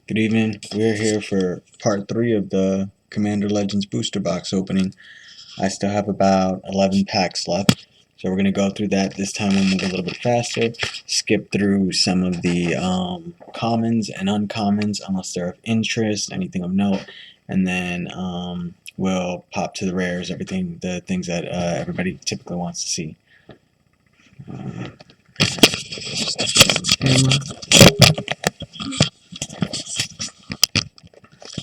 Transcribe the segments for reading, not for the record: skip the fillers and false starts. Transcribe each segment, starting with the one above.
Good evening. We're here for part 3 of the Commander Legends booster box opening. I still have about 11 packs left, so we're going to go through that. This time we'll move a little bit faster, skip through some of the commons and uncommons unless they're of interest, anything of note, and then we'll pop to the rares, the things that everybody typically wants to see.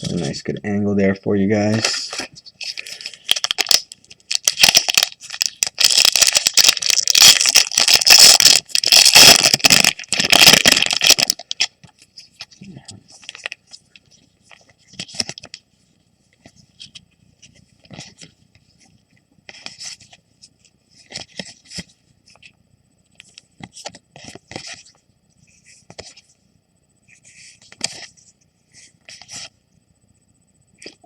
A nice good angle there for you guys.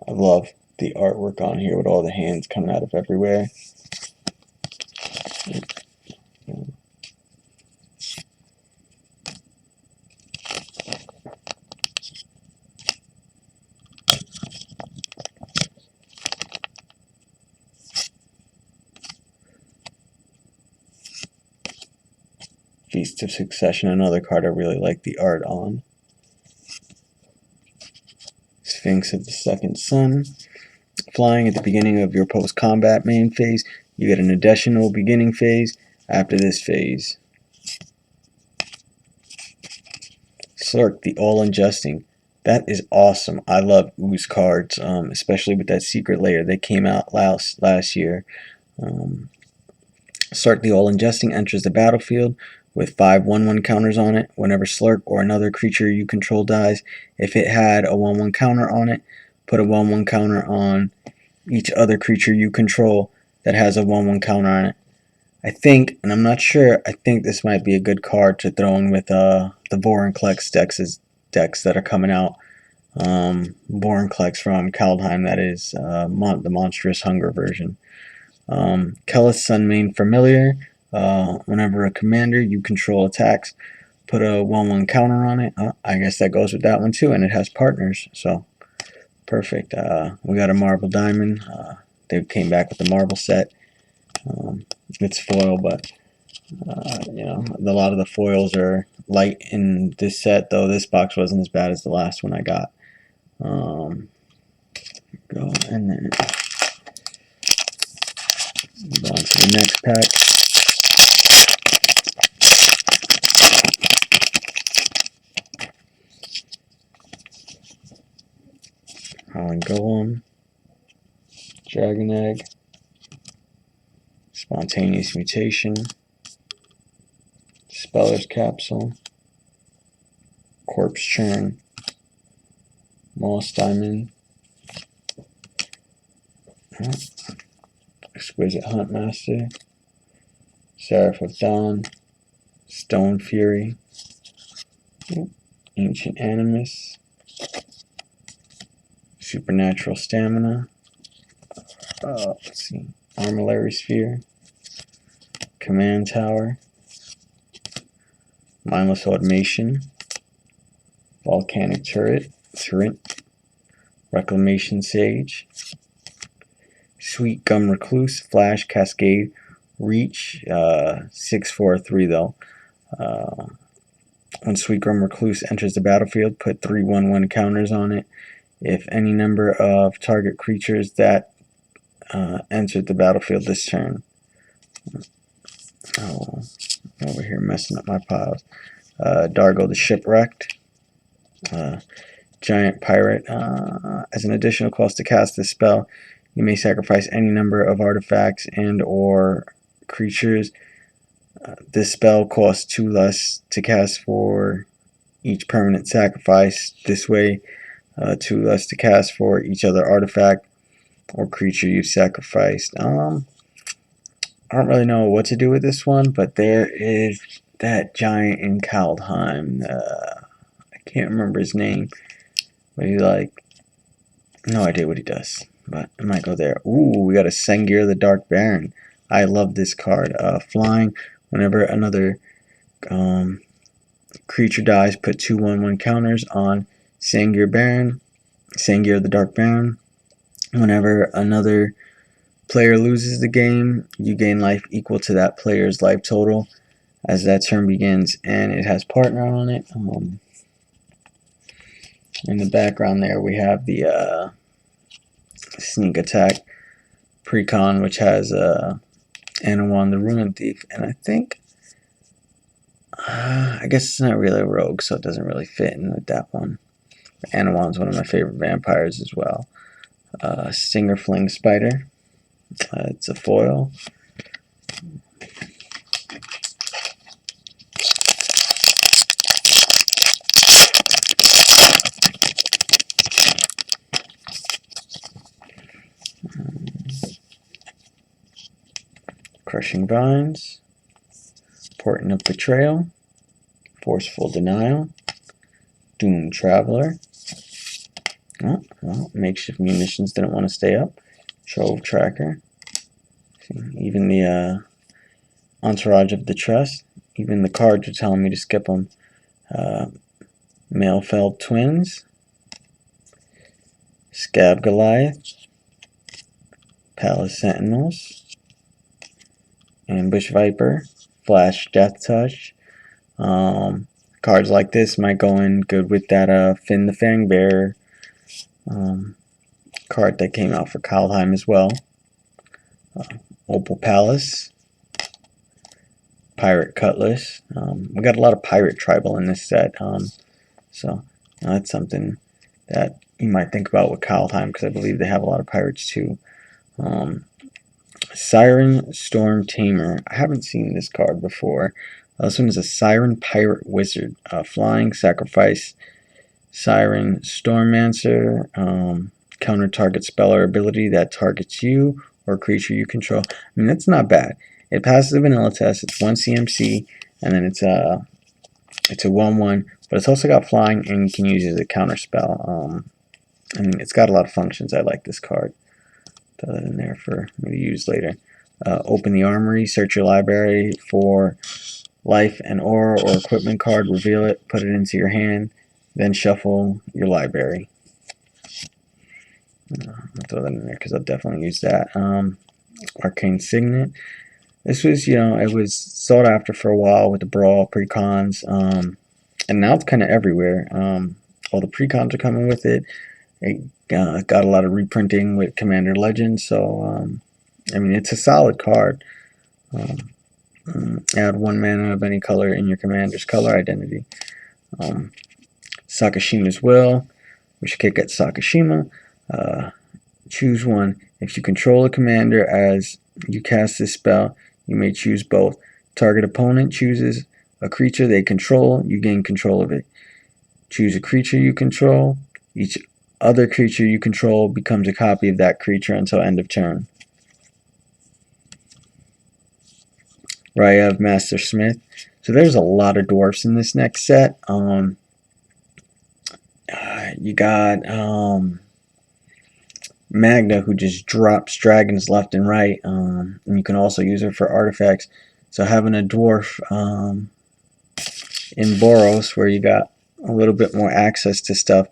I love the artwork on here with all the hands coming out of everywhere. Feast of Succession, another card I really like the art on. Sphinx of the Second Sun. Flying at the beginning of your post-combat main phase, you get an additional beginning phase after this phase. Slurk, the all-ingesting. That is awesome. I love Ooze cards, especially with that secret layer. They came out last year. Slurk, the all-ingesting, enters the battlefield with 5 1/1 counters on it. Whenever Slurk or another creature you control dies, if it had a 1/1 counter on it, put a 1/1 counter on each other creature you control that has a 1/1 counter on it. I think, and I'm not sure, I think this might be a good card to throw in with the Vorinclex decks that are coming out. Vorinclex from Kaldheim, that is the Monstrous Hunger version. Kellis Sunmane Familiar. Whenever a commander you control attacks, put a 1/1 counter on it. I guess that goes with that one too, and it has partners, so perfect. We got a Marble Diamond. They came back with the Marble set. It's foil, but you know, a lot of the foils are light in this set, though this box wasn't as bad as the last one I got. Go and then move on to the next pack. Howling Golem, Dragon Egg, Spontaneous Mutation, Speller's Capsule, Corpse Churn, Moss Diamond, Exquisite Huntmaster, Seraph of Dawn, Stone Fury, Ancient Animus, Supernatural Stamina, let's see, Armillary Sphere, Command Tower, Mindless Automation, Volcanic Turret, Reclamation Sage, Sweet Gum Recluse, Flash, Cascade, Reach, 6/4/3 though. When Sweet Gum Recluse enters the battlefield, put 3 1/1 counters on it. If any number of target creatures that entered the battlefield this turn. Oh, over here messing up my piles. Dargo the Shipwrecked. Giant Pirate. As an additional cost to cast this spell, you may sacrifice any number of artifacts and or creatures. This spell costs 2 less to cast for each permanent sacrifice. This way, 2 less to cast for each other artifact or creature you've sacrificed. I don't really know what to do with this one, but there is that giant in Kaldheim. I can't remember his name, but he's like, no idea what he does, but I might go there. Ooh, we got a Sengir the Dark Baron. I love this card. Flying, whenever another creature dies, put 2 1/1 counters on Sangir Baron, Sangir the Dark Baron. Whenever another player loses the game, you gain life equal to that player's life total as that turn begins, and it has partner on it. In the background there, we have the sneak attack precon, which has Anawan the Ruin Thief, and I think I guess it's not really a rogue, so it doesn't really fit in with that one. Anawan's one of my favorite vampires as well. Stinger Fling Spider. It's a foil. Crushing Vines. Portent of Betrayal. Forceful Denial. Doom Traveler. Oh, well, makeshift munitions didn't want to stay up. Trove Tracker. Even the Entourage of the Trust. Even the cards are telling me to skip them. Malefeld Twins. Scab Goliath. Palace Sentinels. Ambush Viper. Flash Death Touch. Cards like this might go in good with that Finn the Fangbearer card that came out for Kaldheim as well. Opal Palace. Pirate Cutlass. We got a lot of Pirate Tribal in this set, so that's something that you might think about with Kaldheim, because I believe they have a lot of pirates too. Siren Storm Tamer. I haven't seen this card before. This one is a Siren Pirate Wizard. Flying, sacrifice Siren Stormmancer. Counter target spell or ability that targets you or creature you control. I mean, that's not bad. It passes the vanilla test. It's 1 CMC, and then it's a 1/1, but it's also got flying and you can use it as a counter spell. I mean, it's got a lot of functions. I like this card. Throw that in there for me to use later. Open the armory, search your library for life, and aura or equipment card, reveal it, put it into your hand, then shuffle your library. I'll throw that in there because I'll definitely use that. Arcane Signet. This was, it was sought after for a while with the Brawl precons, and now it's kind of everywhere. All the precons are coming with it. It got a lot of reprinting with Commander Legends, so I mean, it's a solid card. Add 1 mana of any color in your commander's color identity. Sakashima's Will. We should kick at Sakashima. Choose one. If you control a commander as you cast this spell, you may choose both. Target opponent chooses a creature they control, you gain control of it. Choose a creature you control. Each other creature you control becomes a copy of that creature until end of turn. Ryav Master Smith. So there's a lot of dwarfs in this next set. You got Magna, who just drops dragons left and right, and you can also use her for artifacts. So having a dwarf in Boros, where you got a little bit more access to stuff,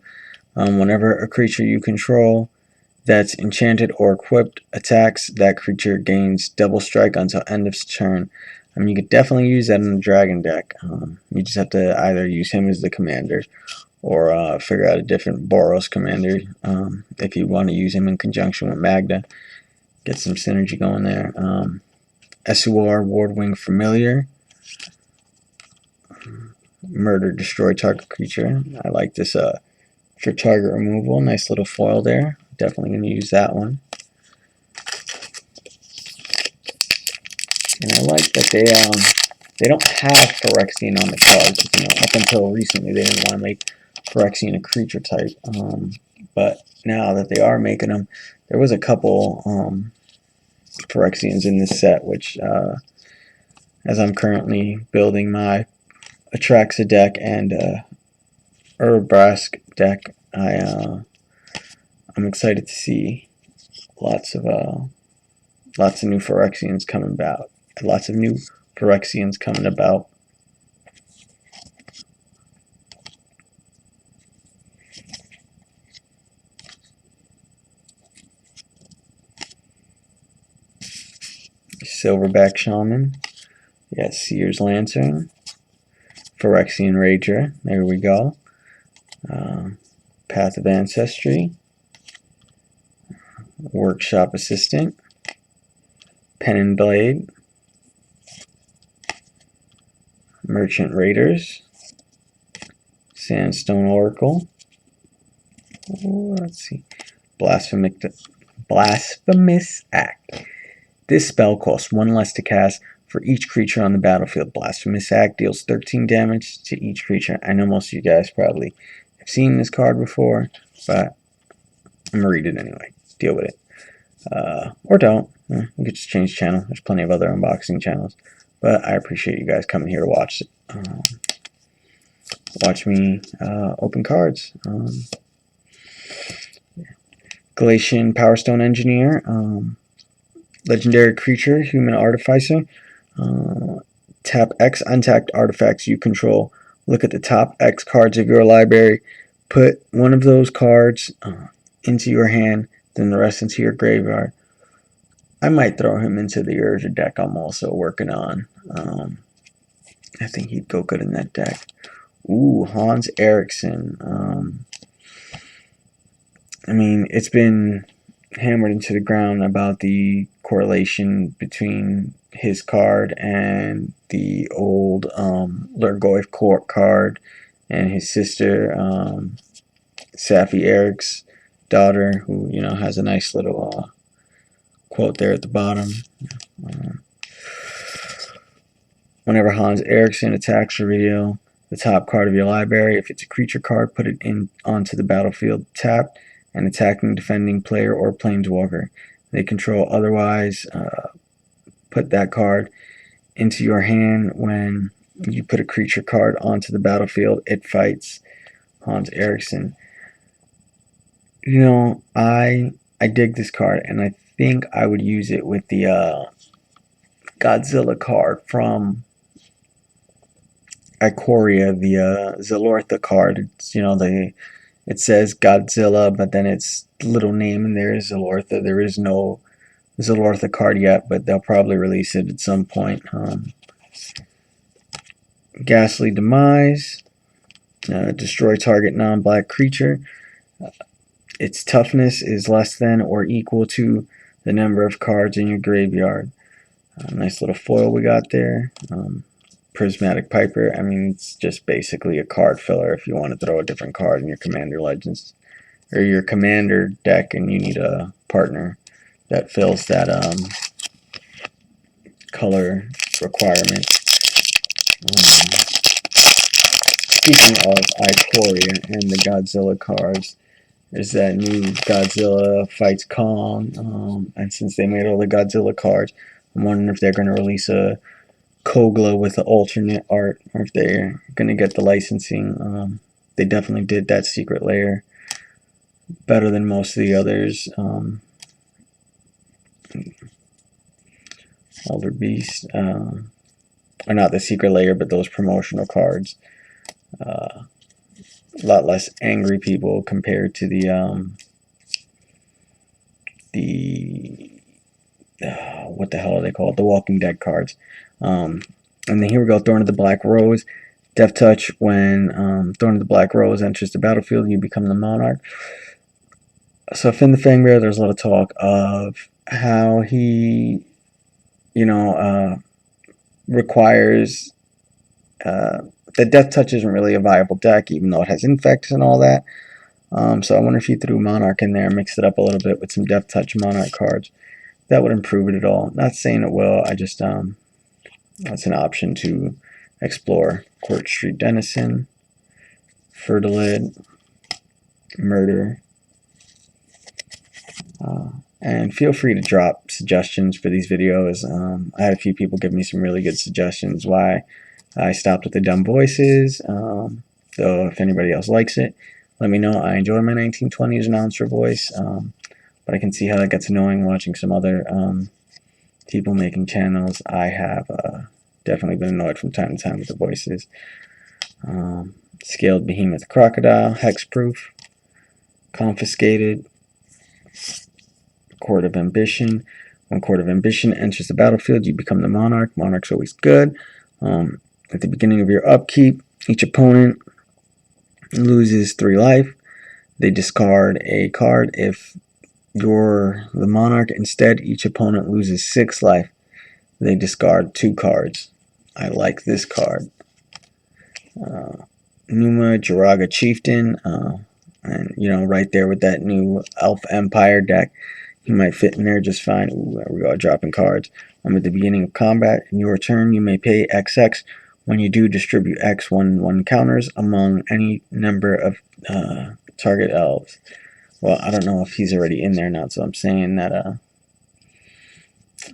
whenever a creature you control that's enchanted or equipped attacks, that creature gains double strike until end of turn. I mean, you could definitely use that in the dragon deck. You just have to either use him as the commander or figure out a different Boros commander if you want to use him in conjunction with Magda. Get some synergy going there. SUR Wardwing Familiar. Murder, destroy target creature. I like this for target removal. Nice little foil there. Definitely going to use that one. And I like that they don't have Phyrexian on the cards. Up until recently, they didn't want to make Phyrexian a creature type. But now that they are making them, there was a couple Phyrexians in this set, which, as I'm currently building my Atraxa deck and Urbrask deck, I'm excited to see lots of new Phyrexians coming about. Lots of new Phyrexians coming about. Silverback Shaman. We got Seer's Lantern. Phyrexian Rager. There we go. Path of Ancestry. Workshop Assistant. Pen and Blade. Merchant Raiders. Sandstone Oracle. Let's see. Blasphemous Act. This spell costs 1 less to cast for each creature on the battlefield. Blasphemous Act deals 13 damage to each creature. I know most of you guys probably have seen this card before, but I'm going to read it anyway. Deal with it. Or don't. You could just change channel. There's plenty of other unboxing channels. But I appreciate you guys coming here to watch me open cards. Galatian Powerstone Engineer. Legendary creature, Human Artificer. Tap X untapped artifacts you control. Look at the top X cards of your library. Put one of those cards into your hand, then the rest into your graveyard. I might throw him into the Urza deck I'm also working on. I think he'd go good in that deck. Ooh, Hans Eriksson. I mean, it's been hammered into the ground about the correlation between his card and the old Lurgoyf Court card and his sister, Safi Eric's daughter, who, you know, has a nice little quote there at the bottom. Whenever Hans Eriksson attacks or reveal the top card of your library, if it's a creature card, put it onto the battlefield tapped. An attacking, defending player or planeswalker they control. Otherwise, put that card into your hand. When you put a creature card onto the battlefield, it fights. Hans Eriksson. You know, I dig this card, and I think I would use it with the Godzilla card from Ikoria, the Zalortha card. It's, you know, it says Godzilla, but then its little name in there is Zalortha. There is no Zalortha card yet, but they'll probably release it at some point. Ghastly Demise. Destroy target non-black creature. Its toughness is less than or equal to the number of cards in your graveyard. Nice little foil we got there. Prismatic Piper. I mean, it's just basically a card filler if you want to throw a different card in your Commander Legends or your Commander deck and you need a partner that fills that color requirement. Speaking of Ikoria and the Godzilla cards, there's that new Godzilla Fights Kong, and since they made all the Godzilla cards, I'm wondering if they're going to release a Kogla with the alternate art, or if they're going to get the licensing. They definitely did that secret layer better than most of the others. Elder Beast, or not the secret layer, but those promotional cards. A lot less angry people compared to the what the hell are they called? The Walking Dead cards. And then here we go, Thorn of the Black Rose. Death Touch, when Thorn of the Black Rose enters the battlefield, you become the monarch. So Finn the Fangbearer, there's a lot of talk of how he, you know, requires that Death Touch isn't really a viable deck, even though it has Infects and all that. So I wonder if you threw Monarch in there, mixed it up a little bit with some Death Touch Monarch cards. That would improve it at all. Not saying it will, I just, that's an option to explore. Court Street Denizen, Fertilid, Murder. And feel free to drop suggestions for these videos. I had a few people give me some really good suggestions why I stopped with the dumb voices. So if anybody else likes it, let me know. I enjoy my 1920s announcer voice, but I can see how that gets annoying watching some other people making channels. I have definitely been annoyed from time to time with the voices. Scaled Behemoth Crocodile, Hexproof, Confiscated, Court of Ambition. When Court of Ambition enters the battlefield, you become the monarch. Monarch's always good. At the beginning of your upkeep, each opponent loses 3 life. They discard a card. If you're the monarch, instead, each opponent loses 6 life. They discard 2 cards. I like this card. Numa Jiraga Chieftain, and right there with that new Elf Empire deck, he might fit in there just fine. Ooh, there we go, dropping cards. At the beginning of combat, in your turn, you may pay XX. When you do, distribute X 1/1 counters among any number of target elves. Well, I don't know if he's already in there now, so I'm saying that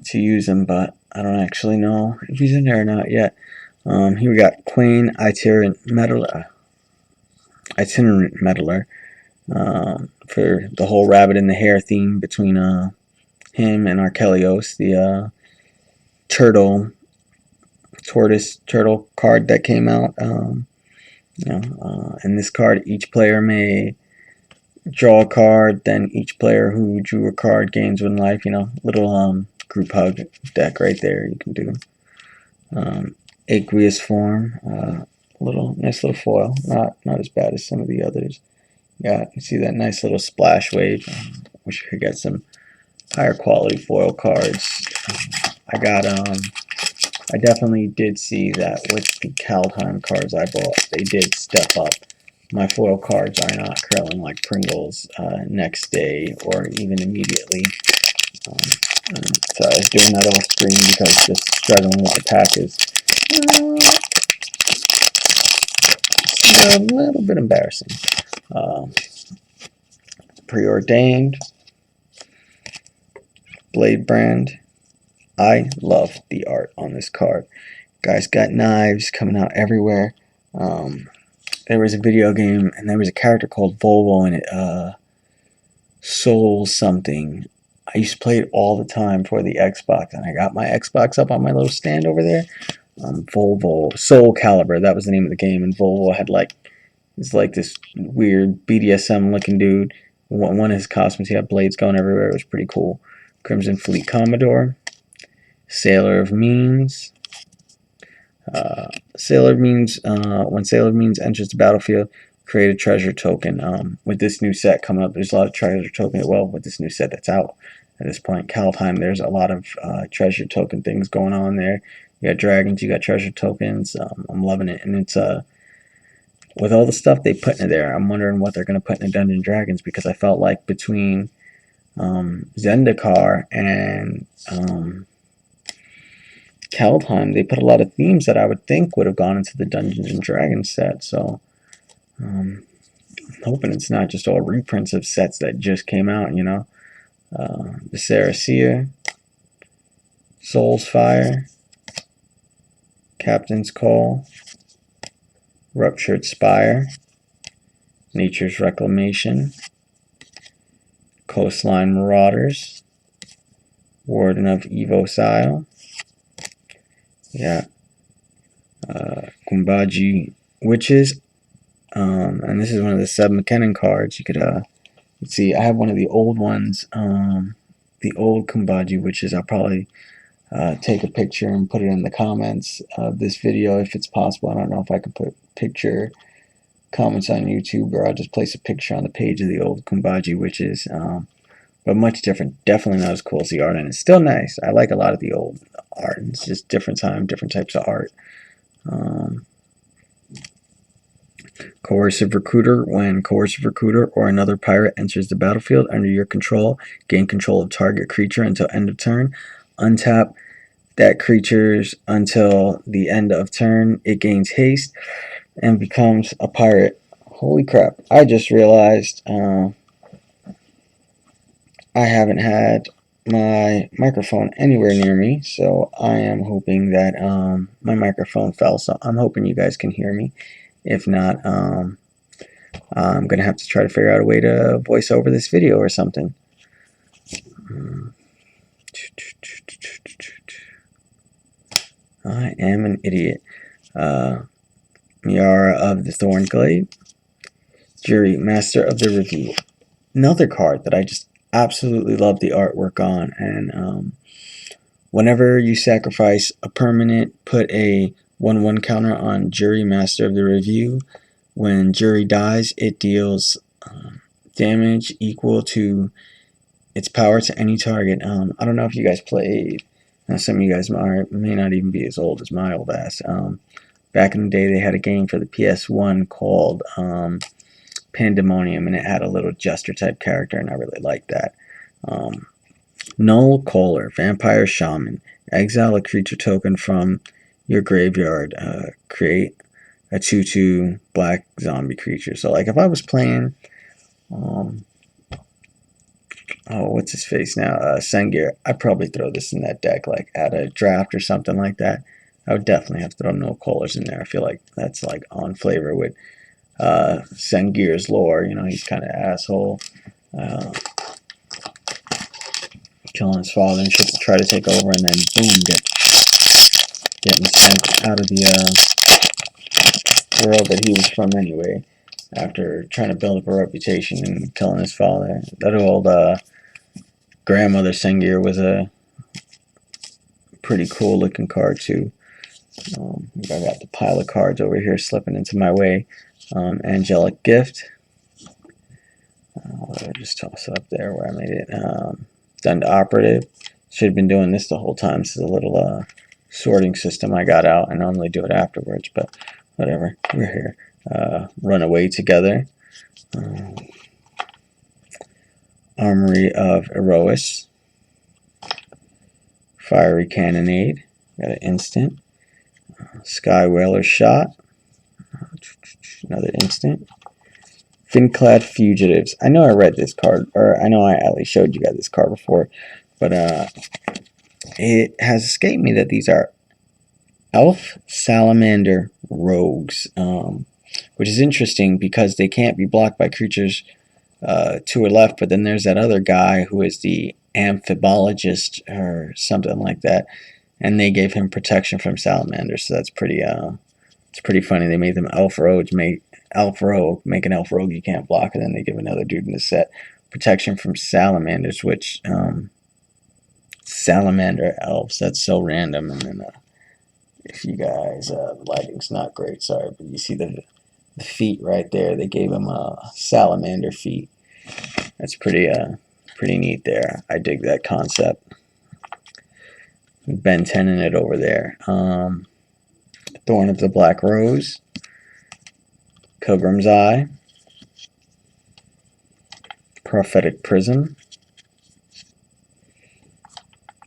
to use him, but I don't actually know if he's in there or not yet. Here we got Quain Itinerant Meddler for the whole rabbit in the hair theme between him and Archelios, the turtle card that came out. In this card, each player may draw a card, then each player who drew a card gains 1 life. Little group hug deck right there you can do. Aqueous form, nice little foil, not as bad as some of the others. You see that nice little splash wave. Wish I could get some higher quality foil cards. I definitely did see that with the Kaldheim cards I bought, they did step up. My foil cards are not curling like Pringles next day or even immediately. So I was doing that off screen because just struggling with the pack is a little bit embarrassing. Preordained. Blade Brand. I love the art on this card. Guys got knives coming out everywhere. There was a video game and there was a character called Volvo in it. Soul something. I used to play it all the time for the Xbox, and I got my Xbox up on my little stand over there. Volvo Soul Calibur, that was the name of the game, and Volvo had it's like this weird BDSM looking dude. One of his costumes, he had blades going everywhere. It was pretty cool. Crimson Fleet Commodore, Sailor of Means. Sailor of Means. When Sailor of Means enters the battlefield, create a treasure token. With this new set coming up, there's a lot of treasure tokens. Well, with this new set that's out at this point, Kaldheim, there's a lot of treasure token things going on there. You got dragons, you got treasure tokens. I'm loving it, and it's with all the stuff they put in there, I'm wondering what they're going to put in Dungeons and Dragons, because I felt like between Zendikar and Kaldheim, they put a lot of themes that I would think would have gone into the Dungeons and Dragons set. So I'm hoping it's not just all reprints of sets that just came out, The Saracia, Soul's Fire, Captain's Call, Ruptured Spire, Nature's Reclamation, Coastline Marauders, Warden of Evocile, Kumbaji Witches, and this is one of the Seb McKinnon cards. You could see, I have one of the old ones, the old Kumbaji Witches. I'll probably take a picture and put it in the comments of this video if it's possible. I don't know if I can put picture comments on YouTube, or I'll just place a picture on the page of the old Kumbaji Witches. But much different. Definitely not as cool as the art, and it's still nice. I like a lot of the old art. It's just different time, different types of art. Coercive Recruiter. When Coercive Recruiter or another pirate enters the battlefield under your control, gain control of target creature until end of turn. Untap that creature's until the end of turn. It gains haste and becomes a pirate. Holy crap. I just realized I haven't had my microphone anywhere near me, so I am hoping that my microphone fell, so I'm hoping you guys can hear me. If not, I'm going to have to try to figure out a way to voice over this video or something. I am an idiot. Miara of the Thorn Glade, Jury Master of the Review. Another card that I just absolutely love the artwork on. And whenever you sacrifice a permanent, put a 1/1 counter on Jury, Master of the Review. When Jury dies, it deals damage equal to its power to any target. I don't know if you guys played. Some of you guys may not even be as old as my old ass. Back in the day, they had a game for the PS1 called Pandemonium, and it had a little jester type character, and I really liked that. Null Caller, Vampire Shaman. Exile a creature token from your graveyard. Create a 2/2 black zombie creature. So, like, if I was playing, oh, what's his face now? Sengir, I'd probably throw this in that deck, like, at a draft or something like that. I would definitely have to throw Null Callers in there. I feel like that's, like, on flavor with Sengir's lore. You know, he's kind of an asshole. Killing his father and shit to try to take over, and then boom, getting sent out of the world that he was from anyway, after trying to build up a reputation and killing his father. That old grandmother Sengir was a pretty cool looking card too. I got the pile of cards over here slipping into my way. Angelic Gift. I'll just toss it up there where I made it. Done to Operative. Should have been doing this the whole time. This is a little sorting system I got out. I normally do it afterwards, but whatever. We're here. Run Away Together. Armory of Erois. Fiery Cannonade. Got an instant. Sky Whaler Shot. Another instant. Finclad Fugitives. I know I read this card, or I know I at least showed you guys this card before, but it has escaped me that these are Elf Salamander Rogues, which is interesting because they can't be blocked by creatures to or left, but then there's that other guy who is the Amphibologist or something like that, and they gave him protection from Salamanders, so that's pretty it's pretty funny. They made them Elf Rogues, make an Elf Rogue you can't block, and then they give another dude in the set protection from Salamanders, which Salamander Elves, that's so random. And then if you guys, the lighting's not great, sorry, but you see the feet right there, they gave him Salamander feet. That's pretty neat there. I dig that concept. Ben 10 in it over there. Thorn of the Black Rose. Pilgrim's Eye. Prophetic Prism.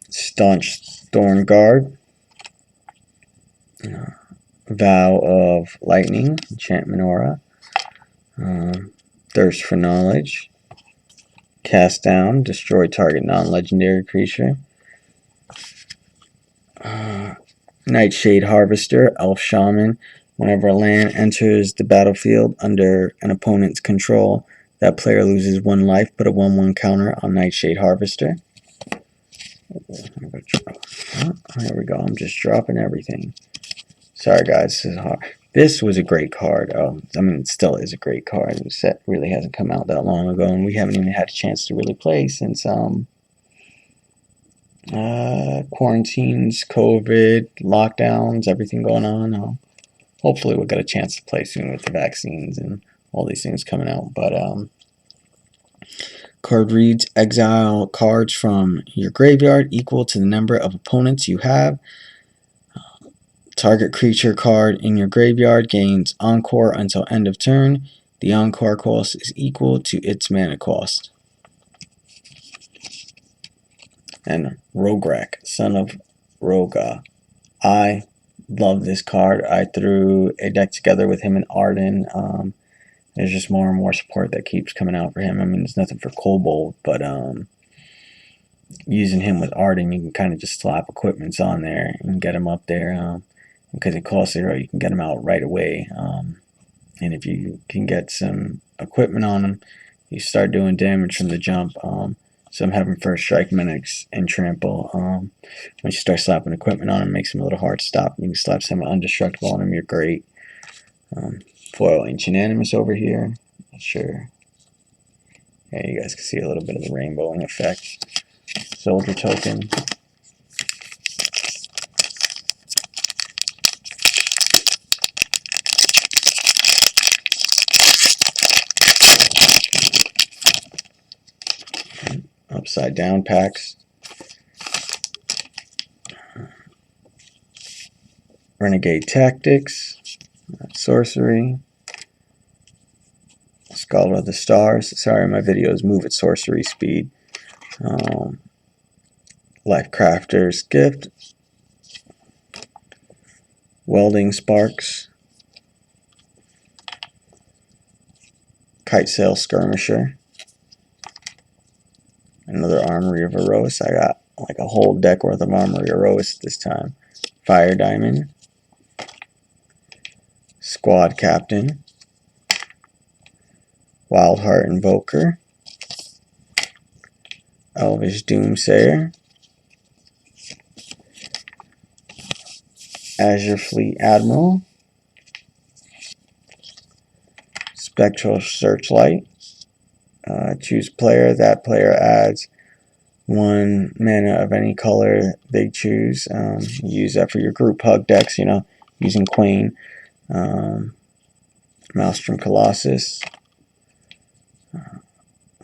Staunch Thorn Guard. Vow of Lightning. Enchantment Aura. Thirst for Knowledge. Cast Down. Destroy target non-legendary creature. Nightshade Harvester. Elf Shaman. Whenever a land enters the battlefield under an opponent's control, that player loses 1 life. Put a 1/1 counter on Nightshade Harvester. There we go. I'm just dropping everything. Sorry, guys. This is hard. This was a great card. I mean, it still is a great card. The set really hasn't come out that long ago, and we haven't even had a chance to really play since quarantines, COVID, lockdowns, everything going on. Hopefully we'll get a chance to play soon with the vaccines and all these things coming out. But card reads: exile cards from your graveyard equal to the number of opponents you have. Target creature card in your graveyard gains Encore until end of turn. The Encore cost is equal to its mana cost. And Rograk, Son of Roga. I love this card. I threw a deck together with him and Arden. There's just more and more support that keeps coming out for him. I mean, there's nothing for Kobold, but using him with Arden, you can kind of just slap equipments on there and get him up there. Because it costs 0, you can get him out right away. And if you can get some equipment on him, you start doing damage from the jump. So I'm having first strike, mimics, and trample. When you start slapping equipment on him, it makes him a little hard to stop. You can slap some undestructible on him, you're great. Foil Ancient Animus over here. Not sure Yeah, you guys can see a little bit of the rainbowing effect. Soldier token. Upside down packs. Renegade Tactics. Sorcery. Scholar of the Stars. Sorry, my videos move at sorcery speed. Life Crafter's Gift. Welding Sparks. Kite Sail Skirmisher. Another Armory of Erois. I got like a whole deck worth of Armory of Erois this time. Fire Diamond. Squad Captain. Wildheart Invoker. Elvish Doomsayer. Azure Fleet Admiral. Spectral Searchlight. Choose player. That player adds 1 mana of any color they choose. Use that for your group hug decks, using Queen. Maelstrom Colossus.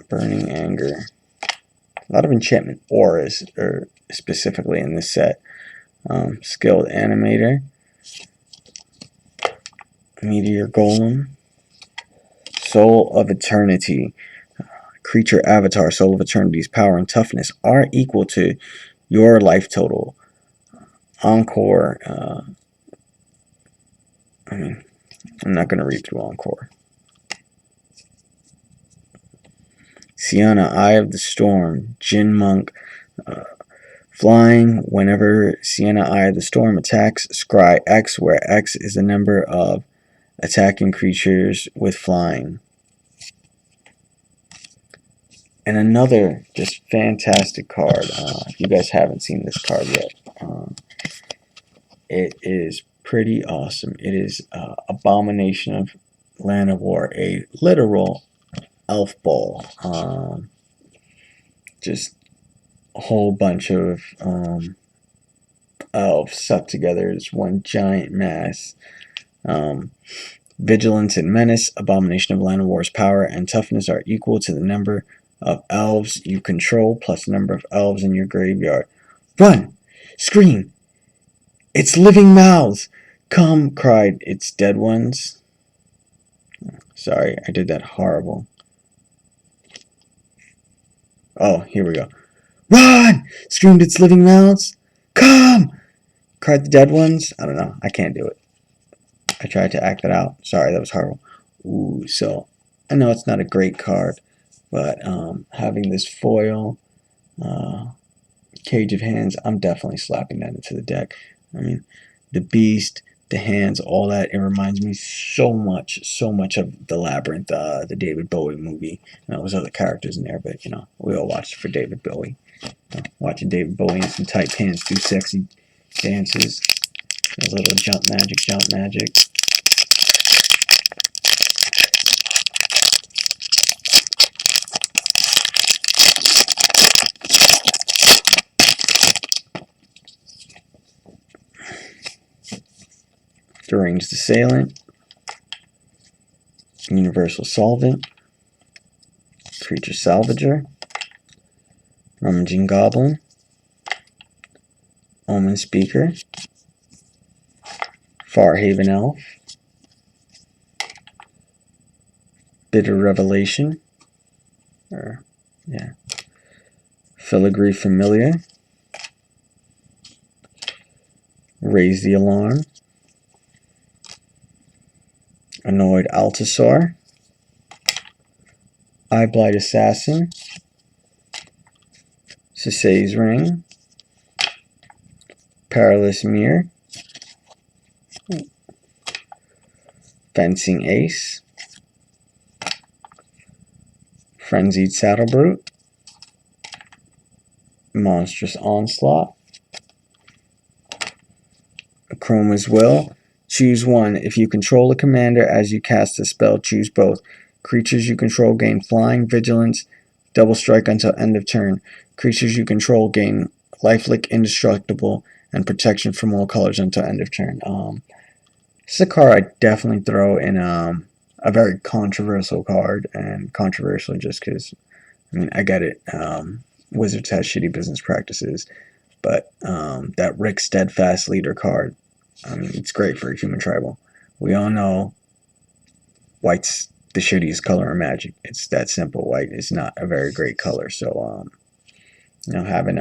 Burning Anger. A lot of enchantment auras, specifically in this set. Skilled Animator. Meteor Golem. Soul of Eternity. Creature avatar. Soul of Eternity's power and toughness are equal to your life total. Encore. I'm not going to read through Encore. Sienna, Eye of the Storm. Jin Monk. Flying. Whenever Sienna, Eye of the Storm attacks, scry X, where X is the number of attacking creatures with flying. And another just fantastic card. If you guys haven't seen this card yet, it is pretty awesome. It is Abomination of Llanowar, a literal elf ball. Just a whole bunch of elves sucked together as one giant mass. Vigilance and Menace. Abomination of Llanowar power and toughness are equal to the number of elves you control plus the number of elves in your graveyard. Run! Scream! It's living mouths! Come! Cried its dead ones. Sorry, I did that horrible. Oh, here we go. Run! Screamed its living mouths. Come! Cried the dead ones. I don't know. I can't do it. I tried to act it out. Sorry, that was horrible. Ooh, so I know it's not a great card, but having this foil, Cage of Hands, I'm definitely slapping that into the deck. I mean, the beast, the hands, all that, it reminds me so much of the Labyrinth, the David Bowie movie. And there was other characters in there, but we all watched it for David Bowie. Watching David Bowie in some tight pants do sexy dances. A little jump magic. Deranged Assailant. Universal Solvent. Creature Salvager. Rummaging Goblin. Omen Speaker. Farhaven Elf. Bitter Revelation. Filigree Familiar. Raise the Alarm. Annoyed Altasaur. Eyeblight Assassin. Sisay's Ring. Perilous Mirror. Fencing Ace. Frenzied Saddlebrute. Monstrous Onslaught. Chroma's Will. Choose one. If you control a commander as you cast a spell, choose both. Creatures you control gain flying, vigilance, double strike until end of turn. Creatures you control gain lifelink, indestructible, and protection from all colors until end of turn. This is a card I definitely throw in a very controversial card, and controversial just because, I mean, I get it. Wizards has shitty business practices, but that Rick Steadfast Leader card, I mean, it's great for a human tribal. We all know white's the shittiest color in Magic. It's that simple. White is not a very great color, so having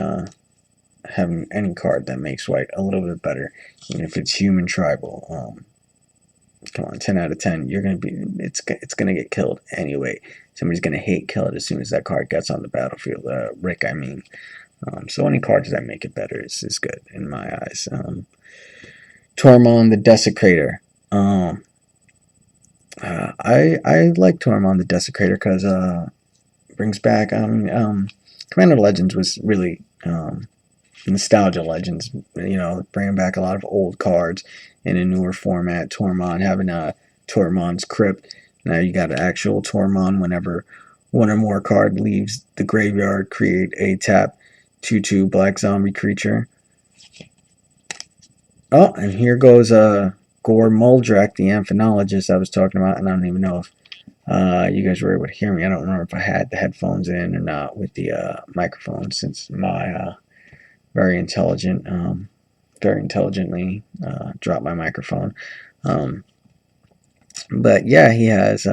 any card that makes white a little bit better, even if it's human tribal. Come on, 10 out of 10. You're gonna be. It's gonna get killed anyway. Somebody's gonna hate kill it as soon as that card gets on the battlefield. Rick, I mean. So any cards that make it better is good in my eyes. Tormund the Desecrator. I like Tormund the Desecrator because brings back. Commander Legends was really nostalgia Legends. You know, bringing back a lot of old cards in a newer format. Tormund having a Tormund's Crypt. Now you got an actual Tormund. Whenever one or more card leaves the graveyard, create a tap 2/2 black zombie creature. Oh, and here goes Gore Muldrak, the Amphenologist I was talking about, and I don't even know if you guys were able to hear me. I don't remember if I had the headphones in or not with the microphone, since my very intelligently dropped my microphone. But yeah, he has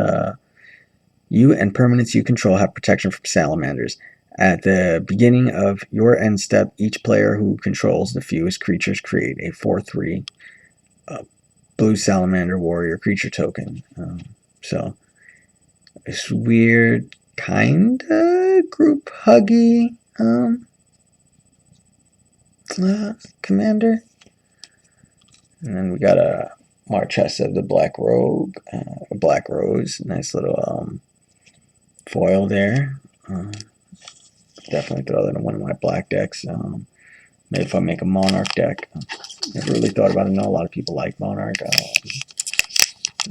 you and permanents you control have protection from salamanders. At the beginning of your end step, each player who controls the fewest creatures create a 4/3 blue salamander warrior creature token. So it's weird, kinda group huggy commander. And then we got a Marchesa the Black Rogue, Black Rose. Nice little foil there. Definitely throw that in one of my black decks. Maybe if I make a Monarch deck. Never really thought about it. I know a lot of people like Monarch.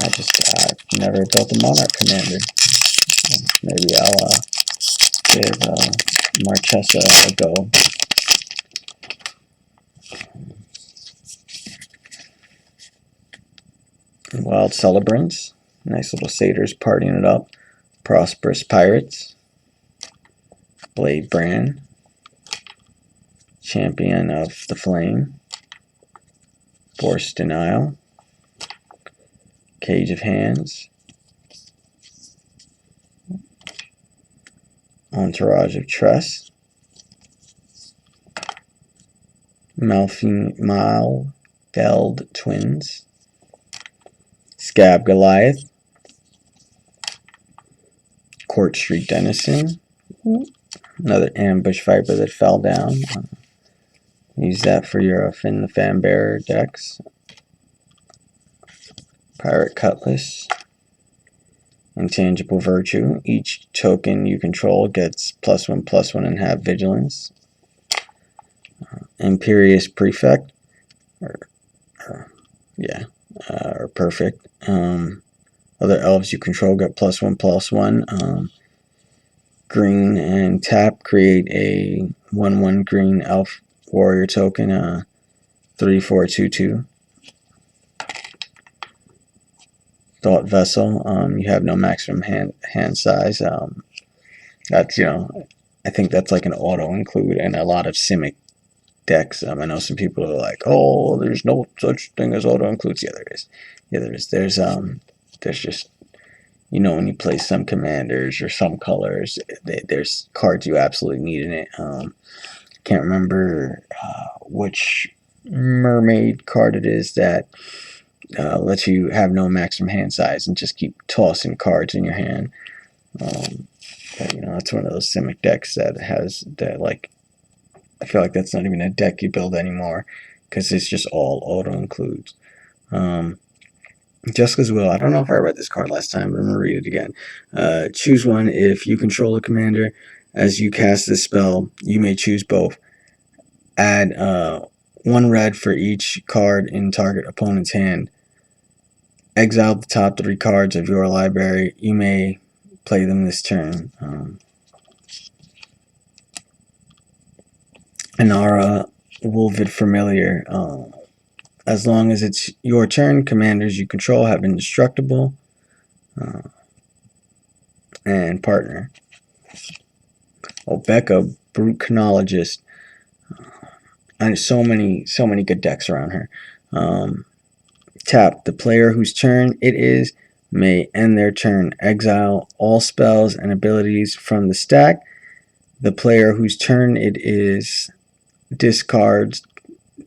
I've never built a Monarch commander. Maybe I'll give Marchesa a go. Wild Celebrants. Nice little satyrs partying it up. Prosperous Pirates. Blade Brand. Champion of the Flame. Forced Denial. Cage of Hands. Entourage of Tress. Malfeld Twins. Scab Goliath. Court Street Denizen. Another ambush viper that fell down. Use that for your Finn the Fanbearer decks. Pirate Cutlass. Intangible Virtue. Each token you control gets +1/+1 and have vigilance. Imperious Prefect. Or perfect. Other elves you control get +1/+1. Green and tap, create a 1/1 green elf warrior token, 3/4/2/2. Thought Vessel, you have no maximum hand size. That's, I think that's like an auto include in a lot of Simic decks. I know some people are like, oh, there's no such thing as auto includes. Yeah, there is. Yeah, there is. There's just, when you play some commanders or some colors, there's cards you absolutely need in it. Can't remember which mermaid card it is that lets you have no maximum hand size and just keep tossing cards in your hand. But, that's one of those Simic decks that has that, like, I feel like that's not even a deck you build anymore because it's just all auto includes. Jessica's Will. I don't know if I read this card last time, but I'm going to read it again. Choose one. If you control a commander, as you cast this spell, you may choose both. Add 1 red for each card in target opponent's hand. Exile the top 3 cards of your library. You may play them this turn. Inara Wolvid Familiar. As long as it's your turn, commanders you control have indestructible. And partner. Obeka, Brute Chronologist. And so many good decks around her. Tap. The player whose turn it is may end their turn. Exile all spells and abilities from the stack. The player whose turn it is discards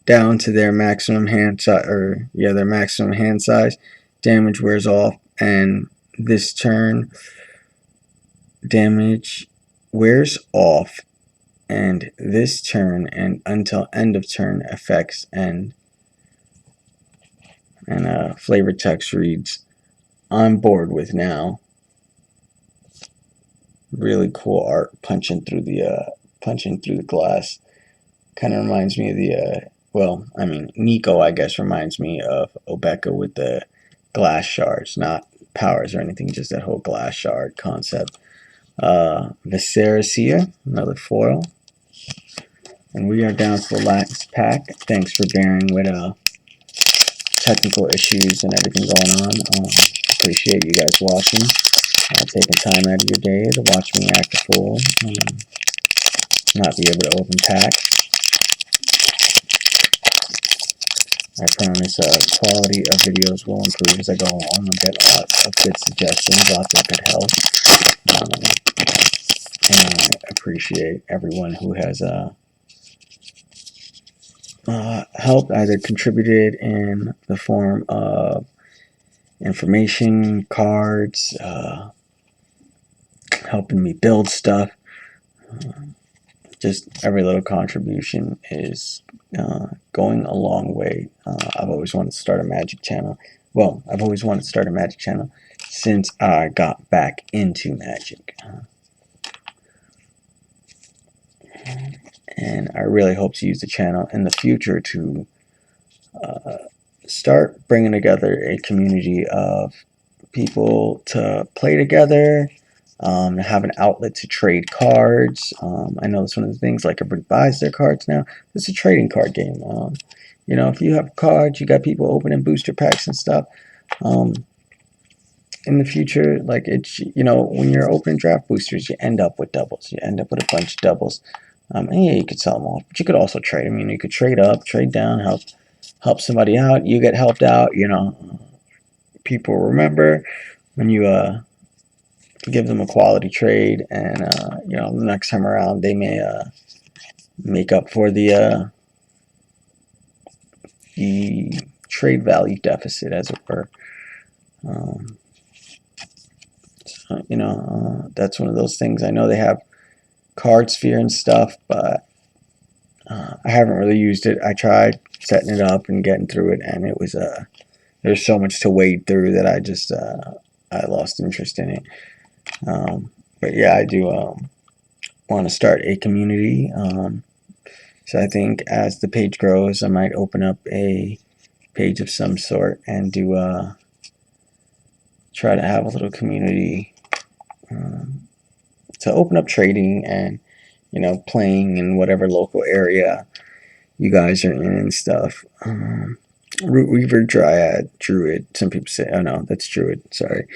down to their maximum hand size, their maximum hand size. Damage wears off, and this turn damage wears off, and this turn and until end of turn effects end. And flavor text reads, "I'm bored with now." Really cool art punching through the glass. Kind of reminds me of the Nico, I guess, reminds me of Obeka with the glass shards, not powers or anything, just that whole glass shard concept. Visceracia, another foil. And we are down to the last pack. Thanks for bearing with technical issues and everything going on. Appreciate you guys watching. Taking time out of your day to watch me act a fool. Not be able to open packs. I promise quality of videos will improve as I go along. I get lots of good suggestions, lots of good help. And I appreciate everyone who has helped, either contributed in the form of information, cards, helping me build stuff. Just every little contribution is going a long way. I've always wanted to start a Magic channel. Well, I've always wanted to start a Magic channel since I got back into Magic. And I really hope to use the channel in the future to start bringing together a community of people to play together, have an outlet to trade cards. I know that's one of the things, like, everybody buys their cards now. It's a trading card game. You know, if you have cards, you got people opening booster packs and stuff. In the future, like, it's, you know, when you're opening draft boosters, you end up with doubles. You end up with a bunch of doubles. And yeah, you could sell them off, but you could also trade them. You know, you could trade up, trade down, help somebody out. You get helped out. You know, people remember when you give them a quality trade, and you know, the next time around they may make up for the trade value deficit, as it were. So, you know, that's one of those things. I know they have card sphere and stuff, but I haven't really used it. I tried setting it up and getting through it, and it was there's so much to wade through that I just I lost interest in it. But yeah, I do want to start a community. So I think as the page grows, I might open up a page of some sort and do try to have a little community to open up trading and, you know, playing in whatever local area you guys are in and stuff. Root Weaver, Dryad, Druid. Some people say, oh no, that's Druid. Sorry.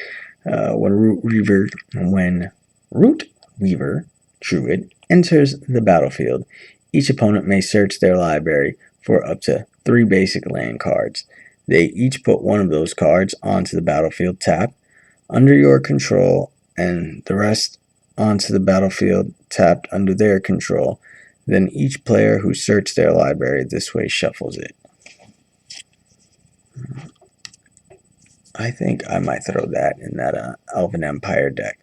When Root Weaver Druid enters the battlefield, each opponent may search their library for up to 3 basic land cards. They each put one of those cards onto the battlefield tapped under your control, and the rest onto the battlefield tapped under their control. Then each player who searched their library this way shuffles it. I think I might throw that in that Elven Empire deck.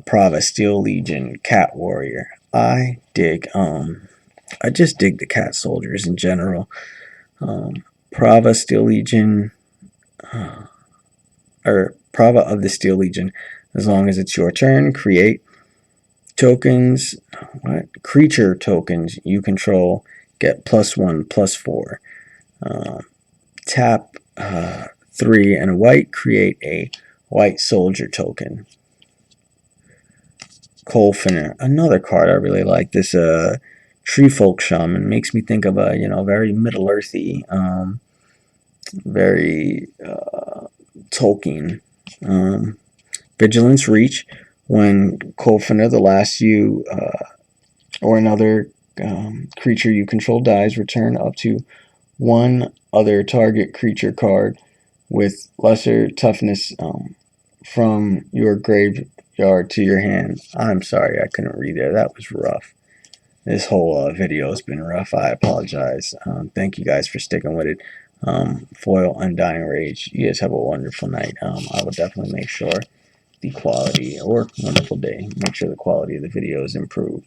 Prava, Steel Legion, Cat Warrior. I just dig the Cat Soldiers in general. Prava, Steel Legion, or Prava of the Steel Legion. As long as it's your turn, create tokens. Creature tokens you control get +1/+4. Tap 3 and a white, create a white soldier token. Coalfinner, another card I really like. This Tree Folk Shaman makes me think of a very Middle Earthy, very Tolkien. Vigilance Reach. When Coalfinner, the last you or another creature you control dies, return up to one other target creature card with lesser toughness from your graveyard to your hand. I'm sorry, I couldn't read there. That was rough. This whole video has been rough. I apologize. Thank you guys for sticking with it. Foil Undying Rage. You guys have a wonderful night. I will definitely make sure the quality, or wonderful day, make sure the quality of the videos improve.